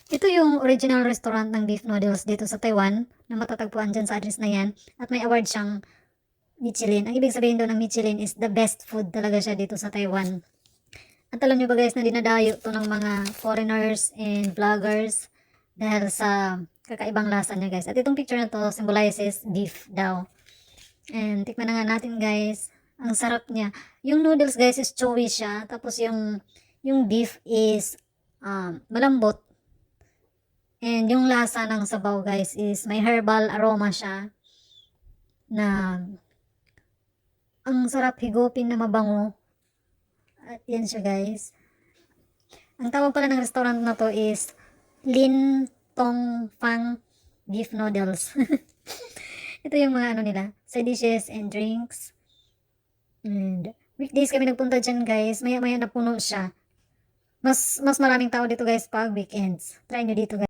Ito yung original restaurant ng beef noodles dito sa Taiwan na matatagpuan dyan sa address na yan. At may award siyang Michelin. Ang ibig sabihin doon ng Michelin is the best food talaga siya dito sa Taiwan. At alam nyo ba guys na dinadayo to ng mga foreigners and vloggers dahil sa kakaibang lasa niya guys. At itong picture na to symbolizes beef daw. And tikman na nga natin guys. Ang sarap niya. Yung noodles guys is chewy siya. Tapos yung beef is malambot. And yung lasa ng sabaw guys is may herbal aroma siya. Na ang sarap higupin na mabango. At yan siya guys. Ang tawag pala ng restaurant na to is Lin Tong Fang Beef Noodles. Ito yung mga ano nila, side dishes and drinks. And weekdays kami nagpunta dyan guys. Maya maya napuno siya. Mas maraming tao dito guys pag weekends. Try nyo dito guys.